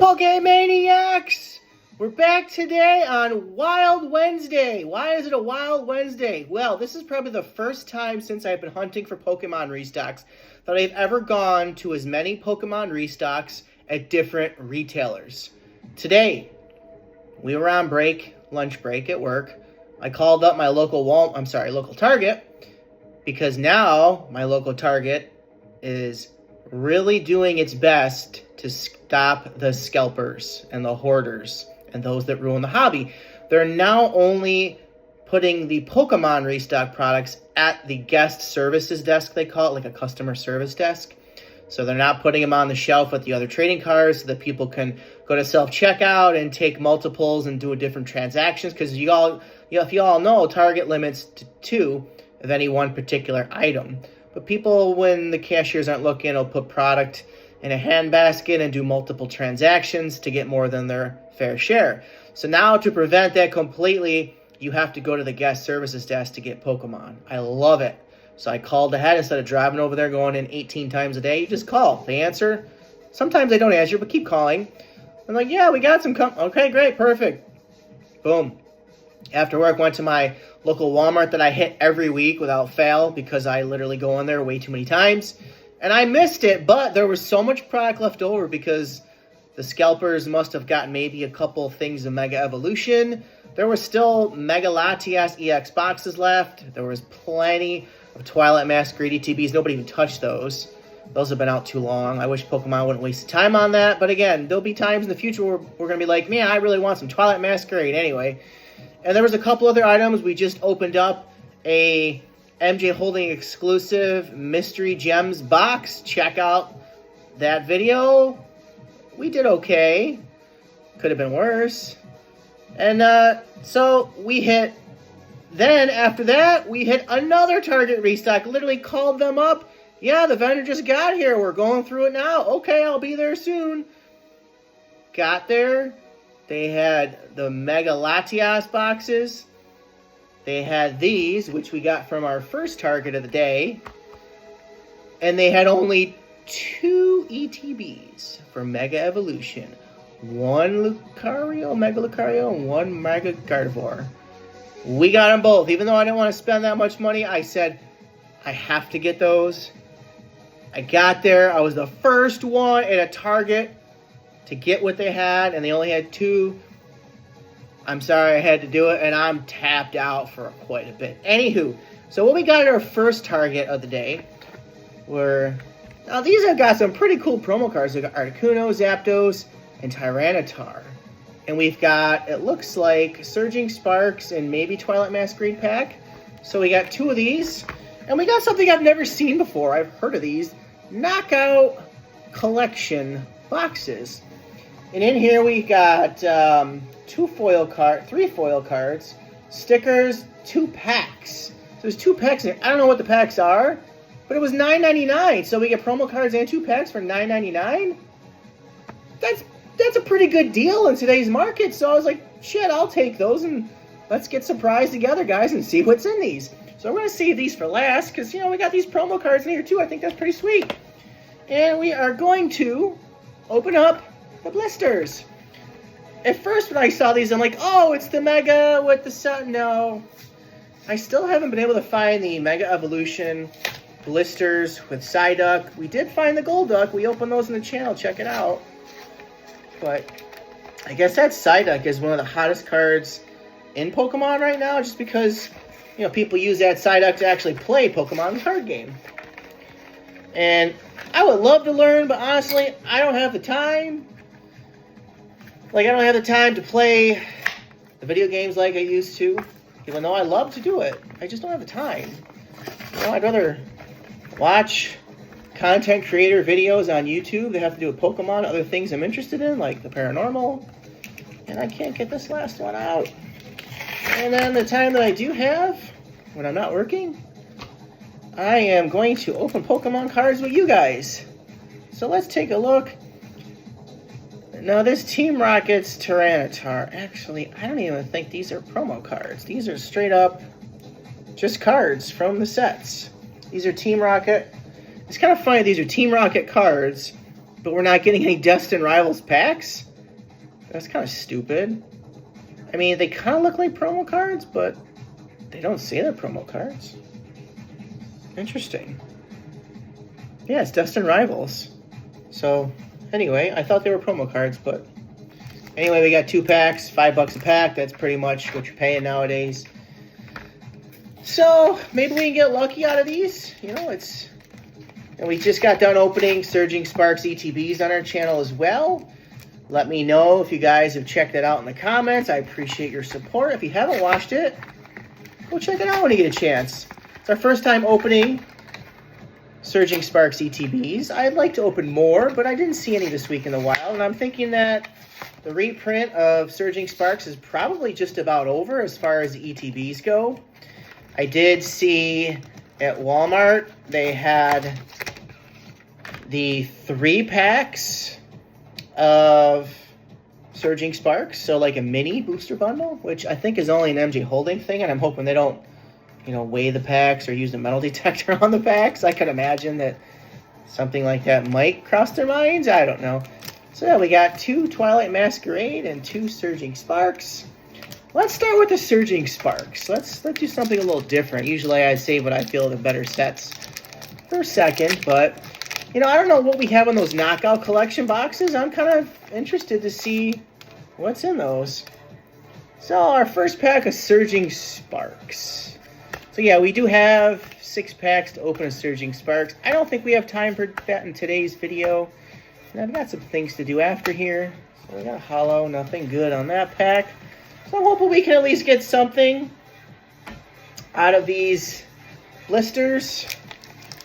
Pokemaniacs! We're back today on Wild Wednesday. Why is it a Wild Wednesday? Well, this is probably the first time since I've been hunting for Pokemon restocks that I've ever gone to as many Pokemon restocks at different retailers. Today, we were on break, lunch break at work. I called up my local Target, because now my local Target is really doing its best to stop the scalpers and the hoarders and those that ruin the hobby. They're now only putting the Pokemon restock products at the guest services desk, they call it, like a customer service desk. So they're not putting them on the shelf with the other trading cards so that people can go to self-checkout and take multiples and do different transactions. Because if you all know, Target limits to 2 of any one particular item. But people, when the cashiers aren't looking, will put product in a handbasket and do multiple transactions to get more than their fair share. So now, to prevent that completely, you have to go to the guest services desk to get Pokemon. I love it. So I called ahead instead of driving over there going in 18 times a day. You just call. They answer. Sometimes they don't answer, but keep calling. I'm like, yeah, we got some. Okay, great, perfect. Boom. After work, went to my local Walmart that I hit every week without fail because I literally go in there way too many times. And I missed it, but there was so much product left over because the scalpers must have gotten maybe a couple things of Mega Evolution. There were still Mega Latias EX boxes left. There was plenty of Twilight Mask Greedy TBs. Nobody even touched those. Those have been out too long. I wish Pokemon wouldn't waste time on that. But again, there'll be times in the future where we're going to be like, man, I really want some Twilight Masquerade anyway. And there was a couple other items. We just opened up a MJ Holding exclusive Mystery Gems box. Check out that video. We did okay. Could have been worse. And so we hit... Then, after that, we hit another Target restock. Literally called them up. Yeah, the vendor just got here. We're going through it now. Okay, I'll be there soon. Got there. They had the Mega Latias boxes. They had these, which we got from our first Target of the day. And they had only 2 ETBs for Mega Evolution. 1 Mega Lucario, and 1 Mega Gardevoir. We got them both. Even though I didn't want to spend that much money, I said, I have to get those. I got there. I was the first one at a Target to get what they had, and they only had 2. I'm sorry I had to do it, and I'm tapped out for quite a bit. Anywho, so what we got at our first Target of the day were... Now, these have got some pretty cool promo cards. We've got Articuno, Zapdos, and Tyranitar. And we've got, it looks like, Surging Sparks and maybe Twilight Masquerade pack. So we got 2 of these. And we got something I've never seen before. I've heard of these. Knockout Collection boxes. And in here we got 3 foil cards, stickers, 2 packs. So there's 2 packs in here. I don't know what the packs are, but it was $9.99. So we get promo cards and 2 packs for $9.99. That's a pretty good deal in today's market. So I was like, shit, I'll take those and let's get surprised together, guys, and see what's in these. So we're going to save these for last because, you know, we got these promo cards in here too. I think that's pretty sweet. And we are going to open up the blisters. At first when I saw these, I'm like, oh, it's the Mega with the sun. No. I still haven't been able to find the Mega Evolution blisters with Psyduck. We did find the Golduck. We opened those in the channel. Check it out. But I guess that Psyduck is one of the hottest cards in Pokemon right now, just because, you know, people use that Psyduck to actually play Pokemon card game. And I would love to learn, but honestly, I don't have the time. Like, I don't have the time to play the video games like I used to, even though I love to do it. I just don't have the time. You know, I'd rather watch content creator videos on YouTube that have to do with Pokemon, other things I'm interested in, like the paranormal. And I can't get this last one out. And then the time that I do have, when I'm not working, I am going to open Pokemon cards with you guys. So let's take a look. Now this Team Rocket's Tyranitar, actually, I don't even think these are promo cards. These are straight up just cards from the sets. These are Team Rocket. It's kind of funny, these are Team Rocket cards, but we're not getting any Destined Rivals packs. That's kind of stupid. I mean, they kind of look like promo cards, but they don't say they're promo cards. Interesting. Yeah, it's Destined Rivals. So, anyway, I thought they were promo cards, but anyway, we got 2 packs, $5 a pack. That's pretty much what you're paying nowadays. So, maybe we can get lucky out of these. You know, it's... And we just got done opening Surging Sparks ETBs on our channel as well. Let me know if you guys have checked that out in the comments. I appreciate your support. If you haven't watched it, go check it out when you get a chance. It's our first time opening Surging Sparks ETBs. I'd like to open more, but I didn't see any this week in the wild. And I'm thinking that the reprint of Surging Sparks is probably just about over as far as the ETBs go. I did see at Walmart they had the 3 packs of Surging Sparks, so like a mini booster bundle, which I think is only an MJ Holding thing, and I'm hoping they don't, you know, weigh the packs or use the metal detector on the packs. I could imagine that something like that might cross their minds. I don't know. So yeah, we got 2 Twilight Masquerade and 2 Surging Sparks. Let's start with the Surging Sparks. Let's do something a little different. Usually I'd save what I feel are the better sets for a second, but you know, I don't know what we have in those knockout collection boxes. I'm kind of interested to see what's in those. So our first pack of Surging Sparks. So yeah, we do have 6 packs to open of Surging Sparks. I don't think we have time for that in today's video. And I've got some things to do after here. So we got a hollow, nothing good on that pack. So I'm hoping we can at least get something out of these blisters.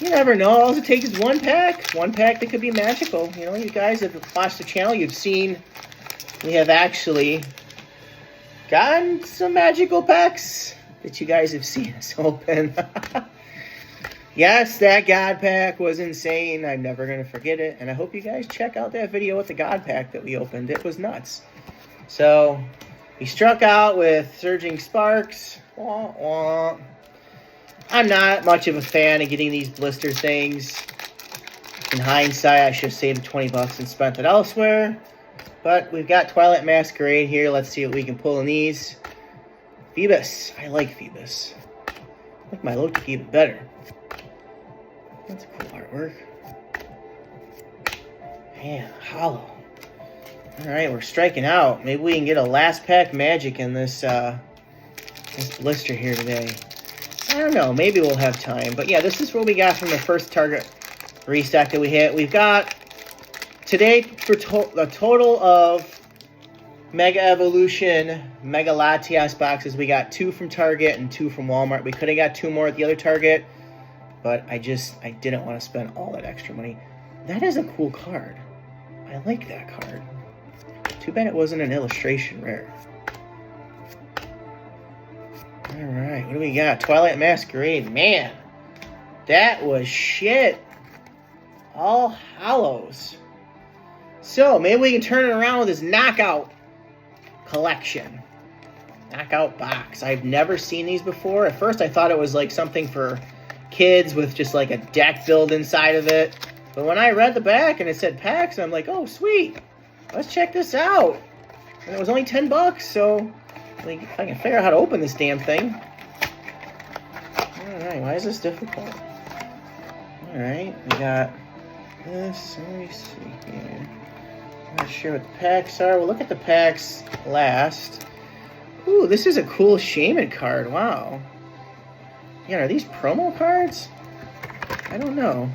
You never know. All it takes is 1 pack. 1 pack that could be magical. You know, you guys have watched the channel. You've seen we have actually gotten some magical packs that you guys have seen us open. Yes, that God pack was insane. I'm never going to forget it. And I hope you guys check out that video with the God pack that we opened. It was nuts. So, we struck out with Surging Sparks. Wah, wah. I'm not much of a fan of getting these blister things. In hindsight, I should have saved $20 and spent it elsewhere. But we've got Twilight Masquerade here. Let's see what we can pull in these. Phoebus. I like Phoebus. I like my Loki even better. That's cool artwork. Man, hollow. Alright, we're striking out. Maybe we can get a last pack magic in this this blister here today. I don't know. Maybe we'll have time. But yeah, this is what we got from the first Target restock that we hit. We've got today for a total of Mega Evolution, Mega Latias boxes. We got 2 from Target and 2 from Walmart. We could have got 2 more at the other Target, but I didn't want to spend all that extra money. That is a cool card. I like that card. Too bad it wasn't an illustration rare. Alright, what do we got? Twilight Masquerade. Man, that was shit. All hollows. So, maybe we can turn it around with this knockout collection. Knockout box. I've never seen these before. At first, I thought it was like something for kids with just like a deck build inside of it. But when I read the back and it said packs, I'm like, oh, sweet. Let's check this out. And it was only $10, so like, if I can figure out how to open this damn thing. Alright, why is this difficult? Alright, we got this. Let me see here. I'm not sure what the packs are. We'll look at the packs last. Ooh, this is a cool Shaman card. Wow. Yeah, are these promo cards? I don't know.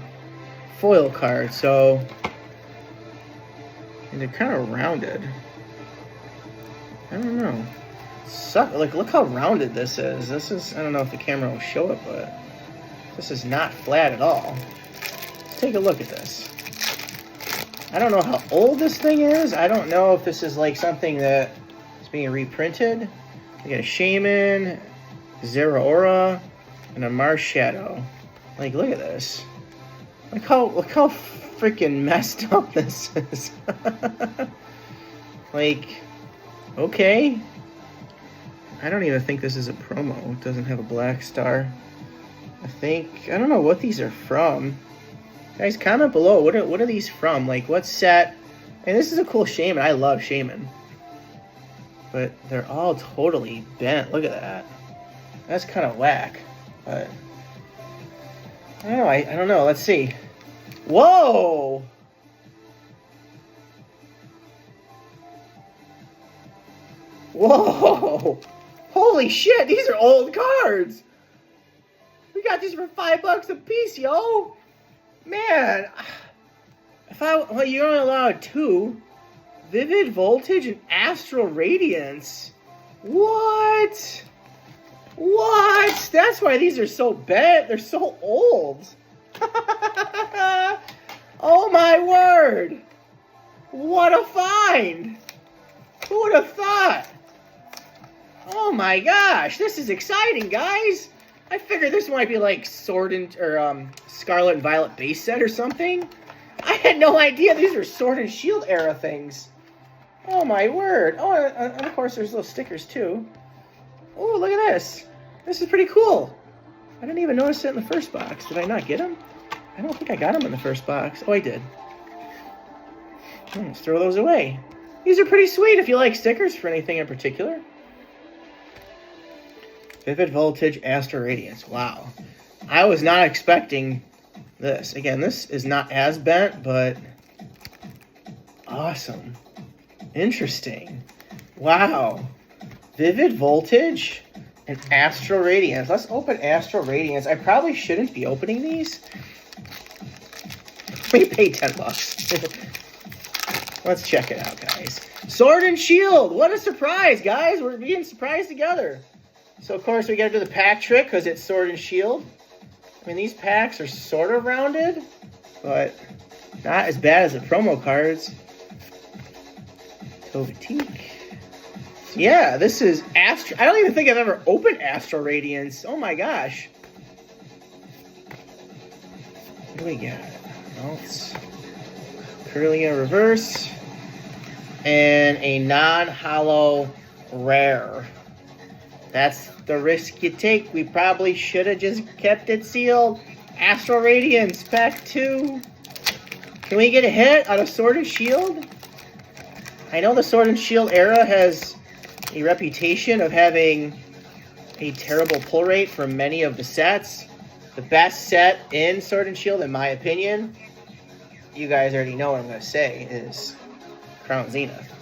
Foil cards, so... And they're kind of rounded. I don't know. Like, look how rounded this is. This is, I don't know if the camera will show it, but this is not flat at all. Let's take a look at this. I don't know how old this thing is. I don't know if this is like something that is being reprinted. We got a Shaman, Zeraora, and a Mars Shadow. Like, look at this. Look how freaking messed up this is. Like, okay. I don't even think this is a promo. It doesn't have a black star. I don't know what these are from. Guys, comment below. What are these from? Like, what set? And this is a cool Shaman. I love Shaman. but they're all totally bent. Look at that. That's kind of whack. But I don't know. I don't know. Let's see. Whoa! Whoa! Holy shit! These are old cards. We got these for $5 a piece, yo. Man, well, you're only allowed 2. Vivid Voltage and Astral Radiance. What? What? That's why these are so bent. They're so old. Oh my word. What a find. Who would have thought? Oh my gosh. This is exciting, guys. I figured this might be like Sword and Scarlet and Violet base set or something. I had no idea these were Sword and Shield era things. Oh my word. Oh, and of course there's little stickers too. Oh, look at this. This is pretty cool. I didn't even notice it in the first box. Did I not get them? I don't think I got them in the first box. Oh, I did. Let's throw those away. These are pretty sweet if you like stickers for anything in particular. Vivid Voltage, Astral Radiance. Wow. I was not expecting this. Again, this is not as bent, but awesome. Interesting. Wow. Vivid Voltage and Astral Radiance. Let's open Astral Radiance. I probably shouldn't be opening these. We paid $10. Let's check it out, guys. Sword and Shield. What a surprise, guys. We're being surprised together. So, of course, we got to do the pack trick because it's Sword and Shield. I mean, these packs are sort of rounded, but not as bad as the promo cards. Togetic. Yeah, this is Astro. I don't even think I've ever opened Astral Radiance. Oh my gosh. What do we got? Well, it's Curlia Reverse and a non-hollow rare. That's the risk you take. We probably should have just kept it sealed. Astral Radiance, pack 2. Can we get a hit out of Sword and Shield? I know the Sword and Shield era has a reputation of having a terrible pull rate for many of the sets. The best set in Sword and Shield, in my opinion, you guys already know what I'm going to say, is Crown Zenith.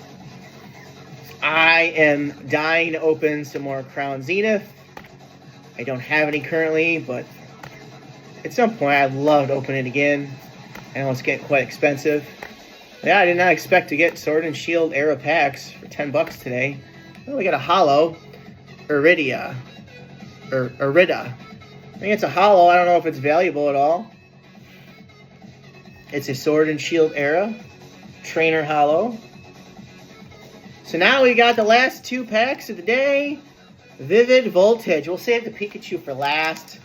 I am dying to open some more Crown Zenith. I don't have any currently, but at some point I'd love to open it again. I know it's getting quite expensive. Yeah, I did not expect to get Sword and Shield era packs for $10 today. Well, we got a hollow Irida. I think it's a hollow. I don't know if it's valuable at all. It's a Sword and Shield era trainer hollow. So now we got the last 2 packs of the day. Vivid Voltage. We'll save the Pikachu for last.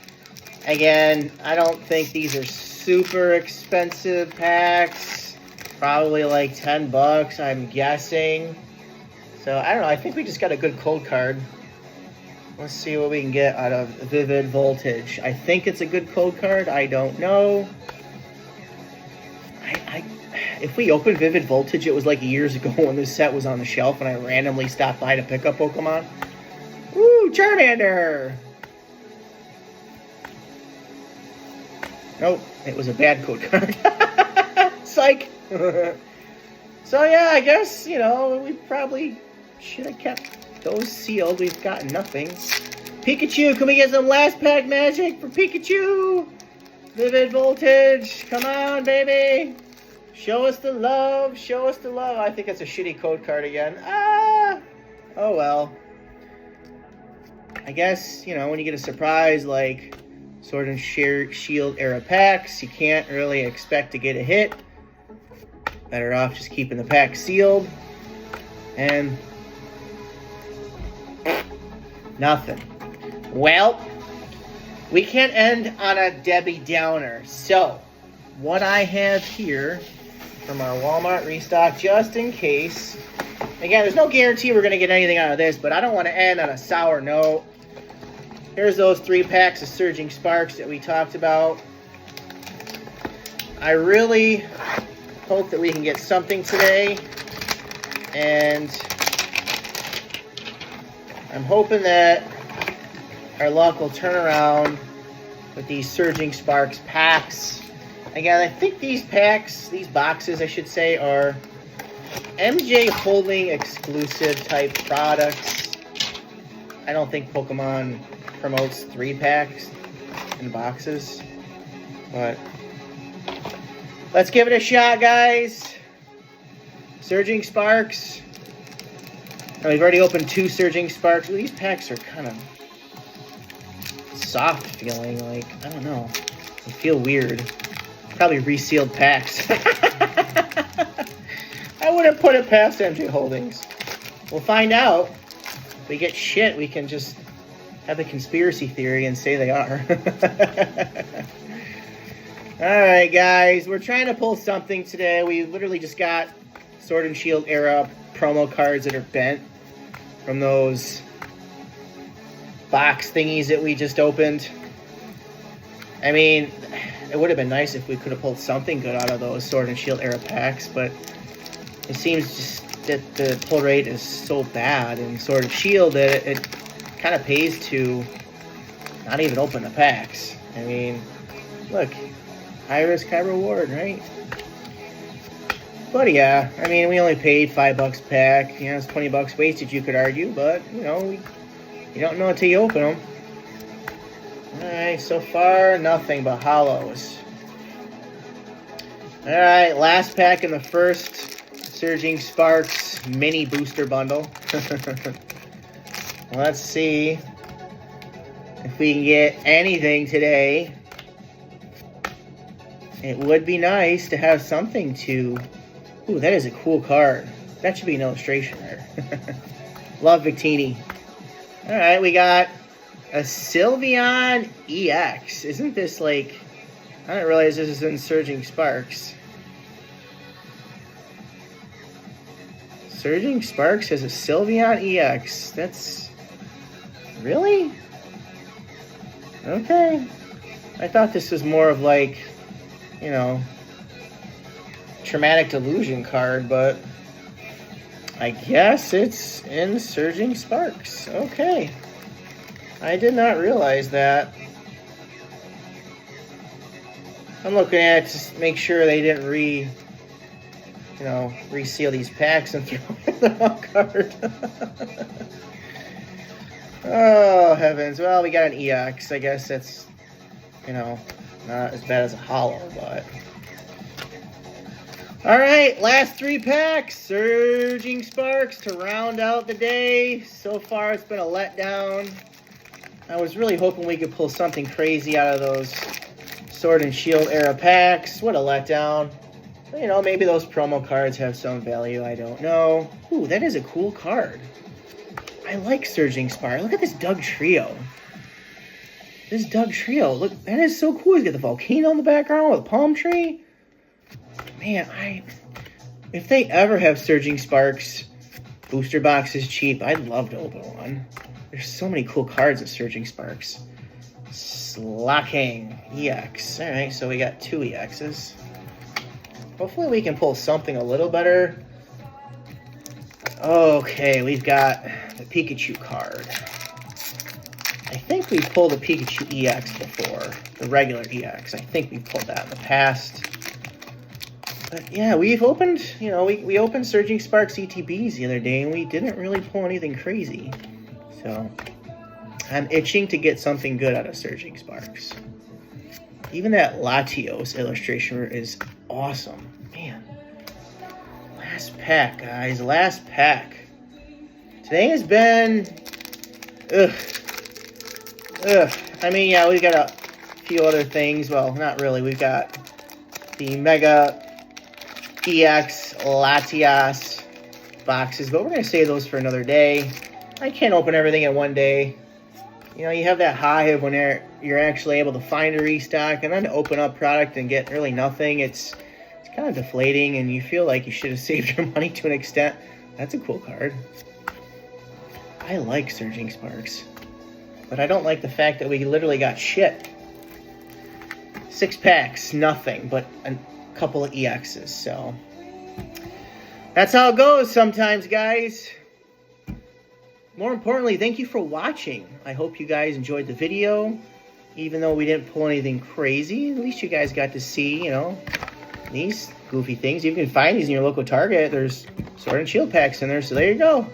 Again, I don't think these are super expensive packs. Probably like $10, I'm guessing. So, I don't know. I think we just got a good cold card. Let's see what we can get out of Vivid Voltage. I think it's a good cold card. I don't know. If we opened Vivid Voltage, it was like years ago when this set was on the shelf and I randomly stopped by to pick up Pokemon. Woo, Charmander! Nope, it was a bad code card. Psych! So yeah, I guess, you know, we probably should have kept those sealed. We've gotten nothing. Pikachu, can we get some last pack magic for Pikachu? Vivid Voltage, come on, baby! Show us the love, show us the love. I think it's a shitty code card again. Ah! Oh well. I guess, you know, when you get a surprise like Sword and Shield era packs, you can't really expect to get a hit. Better off just keeping the pack sealed. And nothing. Well, we can't end on a Debbie Downer. So, what I have here from our Walmart restock, just in case. Again, there's no guarantee we're going to get anything out of this, but I don't want to end on a sour note. Here's those 3 packs of Surging Sparks that we talked about. I really hope that we can get something today. And I'm hoping that our luck will turn around with these Surging Sparks packs. Again, I think these packs, these boxes, I should say, are MJ Holding exclusive type products. I don't think Pokemon promotes 3-packs in boxes, but let's give it a shot, guys. Surging Sparks. Oh, we've already opened 2 Surging Sparks. Ooh, these packs are kind of soft feeling, like, I don't know. They feel weird. Probably resealed packs. I wouldn't put it past MJ Holdings. We'll find out. If we get shit, we can just have a conspiracy theory and say they are. Alright, guys. We're trying to pull something today. We literally just got Sword and Shield era promo cards that are bent from those box thingies that we just opened. I mean, it would have been nice if we could have pulled something good out of those Sword and Shield era packs, but it seems just that the pull rate is so bad in Sword and Shield that it kind of pays to not even open the packs. I mean, look, high risk, high reward, right? But yeah, I mean, we only paid $5 a pack. You know, it's $20 wasted, you could argue, but you know, you don't know until you open them. Alright, so far, nothing but hollows. Alright, last pack in the first Surging Sparks mini booster bundle. Let's see if we can get anything today. It would be nice to have something to... Ooh, that is a cool card. That should be an illustration there. Love Victini. Alright, we got a Sylveon EX. Isn't this like... I didn't realize this is in Surging Sparks. Surging Sparks has a Sylveon EX. That's... Really? Okay. I thought this was more of like, you know, Traumatic Delusion card, but I guess it's in Surging Sparks. Okay. I did not realize that. I'm looking at it to make sure they didn't reseal these packs and throw in the wrong card. Oh, heavens. Well, we got an EX. I guess that's, you know, not as bad as a hollow, but... Alright, last 3 packs. Surging Sparks to round out the day. So far, it's been a letdown. I was really hoping we could pull something crazy out of those Sword and Shield era packs. What a letdown. You know, maybe those promo cards have some value. I don't know. Ooh, that is a cool card. I like Surging Spark. Look at this Doug Trio. This Doug Trio. Look, that is so cool. He's got the volcano in the background with a palm tree. Man, if they ever have Surging Sparks booster boxes cheap, I'd love to open one. There's so many cool cards in Surging Sparks. Slacking EX. Alright, so we got 2 EXs. Hopefully we can pull something a little better. Okay, we've got the Pikachu card. I think we pulled a Pikachu EX before. The regular EX. I think we pulled that in the past. But yeah, we've opened, you know, we opened Surging Sparks ETBs the other day, and we didn't really pull anything crazy. So, I'm itching to get something good out of Surging Sparks. Even that Latios illustration is awesome. Man. Last pack, guys. Last pack. Today has been... I mean, yeah, we've got a few other things. Well, not really. We've got the Mega EX Latias boxes, but we're going to save those for another day. I can't open everything in one day. You know, you have that high of when you're actually able to find a restock, and then to open up product and get really nothing, it's kind of deflating, and you feel like you should have saved your money to an extent. That's a cool card. I like Surging Sparks, but I don't like the fact that we literally got shit. 6 packs, nothing but a couple of EXs, so that's how it goes sometimes, guys. more importantly, thank you for watching. I hope you guys enjoyed the video. Even though we didn't pull anything crazy, at least you guys got to see, you know, these goofy things. You can find these in your local Target. There's Sword and Shield packs in there, so there you go.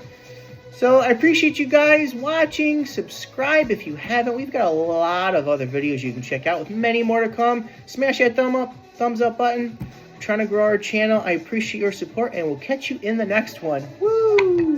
So I appreciate you guys watching. Subscribe if you haven't. We've got a lot of other videos you can check out with many more to come. Smash that thumbs up button. We're trying to grow our channel. I appreciate your support, and we'll catch you in the next one. Woo!